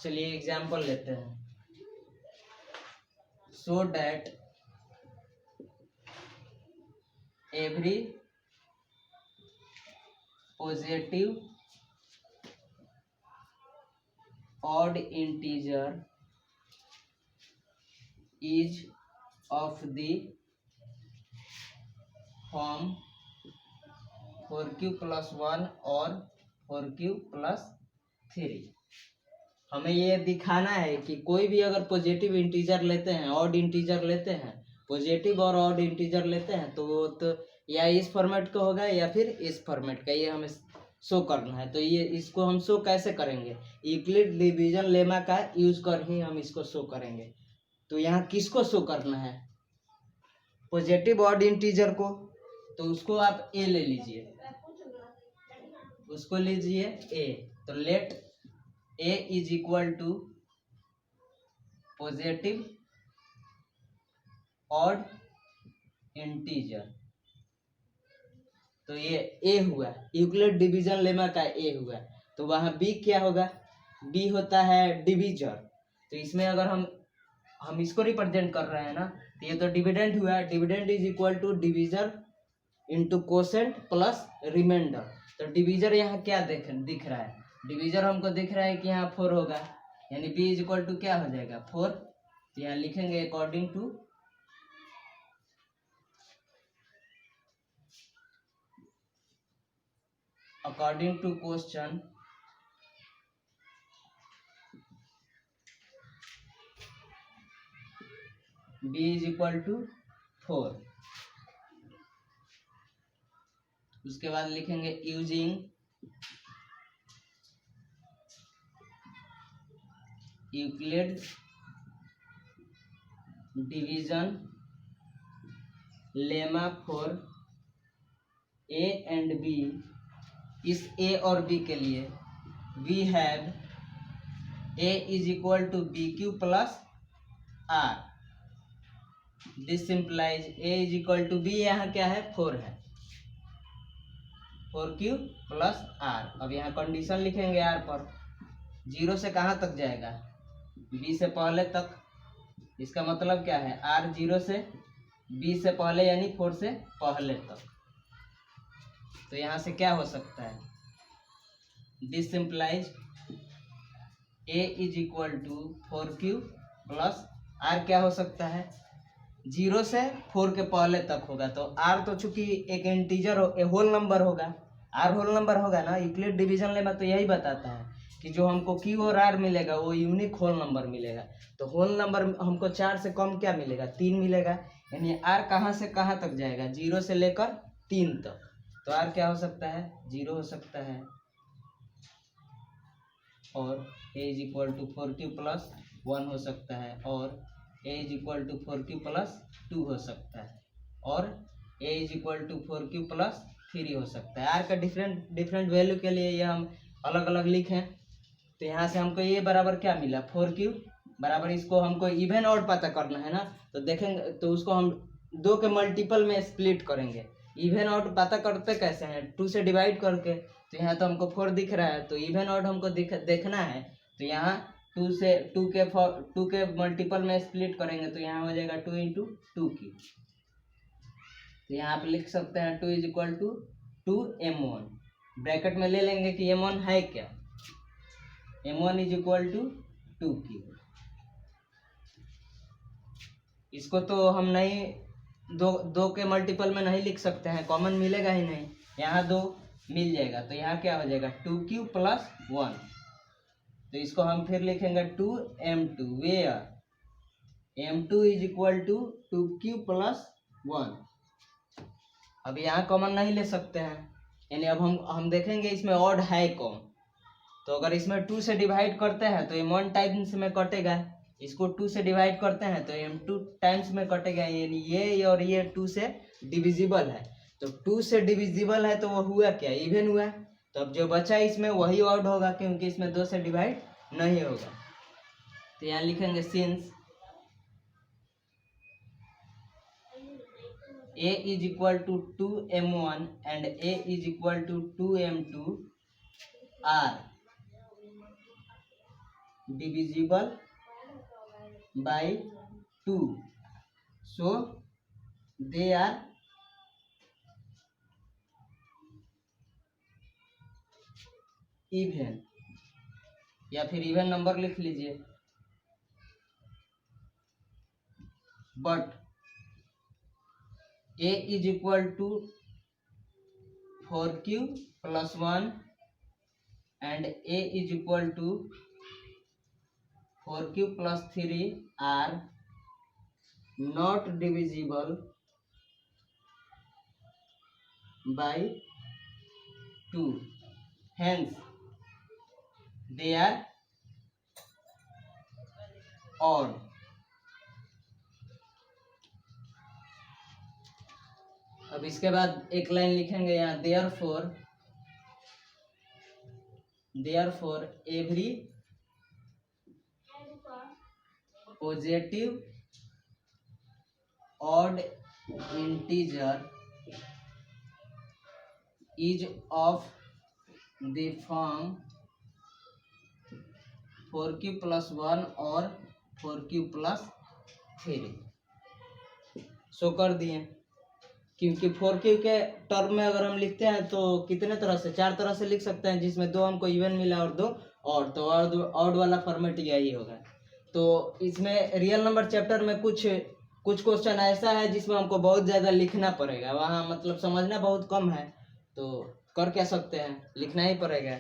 चलिए एग्जाम्पल लेते हैं। So that every positive odd integer is of the form 4q+1 और 4q+3। हमें ये दिखाना है कि कोई भी अगर पॉजिटिव इंटीजर लेते हैं, ऑड इंटीजर लेते हैं, पॉजिटिव और ऑड इंटीजर लेते हैं, तो वो तो या इस फॉर्मेट का होगा या फिर इस फॉर्मेट का, ये हमें शो करना है। तो ये इसको हम शो कैसे करेंगे? यूक्लिड डिवीजन लेमा का यूज कर ही हम इसको शो करेंगे। तो यहाँ किसको शो करना है? पॉजिटिव ऑड इंटीजर को। तो उसको आप ए ले लीजिए, उसको लीजिए ए। तो let A is equal to positive odd integer. तो ये ए हुआ, यूक्लिड डिवीजन लेमा का ए हुआ। तो वहाँ बी क्या होगा? बी होता है डिवीजर। तो इसमें अगर हम इसको रिप्रेजेंट कर रहे हैं ना, तो ये तो डिविडेंड हुआ। Dividend is equal to divisor into quotient plus remainder. तो डिवीजर यहाँ क्या दिख रहा है? डिवीजर हमको दिख रहा है कि यहाँ 4 होगा, यानी बी इज इक्वल टू क्या हो जाएगा? 4। तो यहाँ लिखेंगे according to question b is equal to 4। उसके बाद लिखेंगे using Euclid division lemma for A and B. इस ए और बी के लिए we have A is equal to B Q plus R. This simplifies A is equal to B, यहाँ क्या है? 4 है, 4q+r। अब यहाँ कंडीशन लिखेंगे आर पर। 0 से कहाँ तक जाएगा? बी से पहले तक। इसका मतलब क्या है? आर 0 से बी से पहले यानी 4 से पहले तक। तो यहाँ से क्या हो सकता है? This simplifies A is equal to 4q+r। क्या हो सकता है? 0 से 4 के पहले तक होगा। तो r तो चूंकि एक इंटीजर होल नंबर होगा, r होल नंबर होगा ना। यूक्लिड डिवीजन लेमा तो यही बताता है कि जो हमको q और r मिलेगा वो यूनिक होल नंबर मिलेगा। तो होल नंबर हमको 4 से कम क्या मिलेगा? 3 मिलेगा। यानी r कहाँ से कहाँ तक जाएगा? 0 से लेकर 3 तक। तो r क्या हो सकता है? 0 हो सकता है, और a is equal to 4q+1 हो सकता है, और a is equal to 4q+2 हो सकता है, और a is equal to 4q+3 हो सकता है। r का डिफरेंट वैल्यू के लिए ये हम अलग अलग लिखें। तो यहाँ से हमको ये बराबर क्या मिला? 4q बराबर, इसको हमको इवन ऑड पता करना है ना। तो देखेंगे, तो उसको हम 2 के मल्टीपल में स्प्लिट करेंगे। इवन ऑड पता करते कैसे हैं? 2 से डिवाइड करके। तो यहाँ तो हमको 4 दिख रहा है, तो इवन ऑड हमको देखना है। तो यहाँ 2 के मल्टीपल में स्प्लिट करेंगे, तो यहाँ हो जाएगा 2 × 2q। तो यहाँ आप लिख सकते हैं 2 is equal to 2m1। Bracket में ले लेंगे कि m1 है क्या? m1 is equal to 2q। इसको तो हम नहीं, दो के मल्टीपल में नहीं लिख सकते हैं, कॉमन मिलेगा ही नहीं। यहाँ 2 मिल जाएगा, तो यहाँ क्या हो जाएगा? 2q+1। तो इसको हम फिर लिखेंगे 2m2, where m2 is equal to 2q+1। अब यहाँ कॉमन नहीं ले सकते हैं, यानी अब हम देखेंगे इसमें ऑड है कौन। तो अगर इसमें 2 से डिवाइड करते हैं तो m1 टाइम्स में कटेगा, इसको 2 से डिवाइड करते हैं तो m2 टाइम्स में कटेगा, यानी ये और ये 2 से डिविजिबल है। तो 2 से डिविजिबल है तो वो हुआ क्या? इवन हुआ। तो अब जो बचा इसमें वही ऑड होगा, क्योंकि इसमें 2 से डिवाइड नहीं होगा। तो यहाँ लिखेंगे since a is equal to 2m1 and a is equal to 2m2 r divisible by 2, so they are even, या फिर इवन नंबर लिख लीजिए। But a is equal to 4q plus 1 and a is equal to 4q plus 3 are not divisible by 2, hence they are odd। अब इसके बाद एक line लिखेंगे यहाँ, therefore every positive odd integer is of the form 4q plus 1 और 4q plus 3। सो कर दिए, क्योंकि 4q के टर्म में अगर हम लिखते हैं तो कितने तरह से, 4 तरह से लिख सकते हैं, जिसमें 2 हमको इवन मिला और 2 ऑड, तो ऑड वाला फॉर्मेट यही होगा। तो इसमें रियल नंबर चैप्टर में कुछ क्वेश्चन ऐसा है जिसमें हमको बहुत ज़्यादा लिखना पड़ेगा, वहाँ मतलब समझना बहुत कम है, तो कर क्या सकते हैं, लिखना ही पड़ेगा।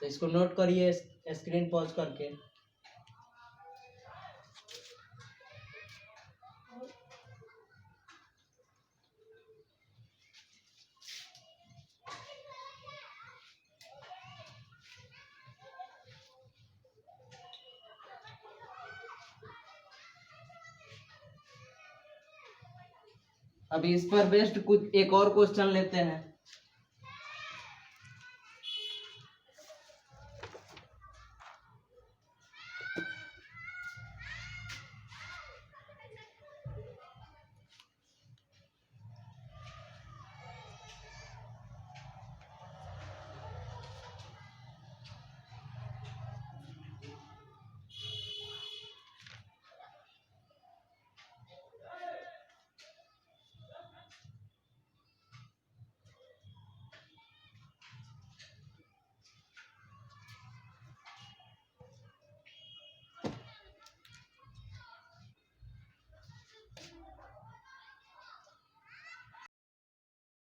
तो इसको नोट करिए स्क्रीन पॉज करके। अभी इस पर बेस्ड कुछ एक और क्वेश्चन लेते हैं।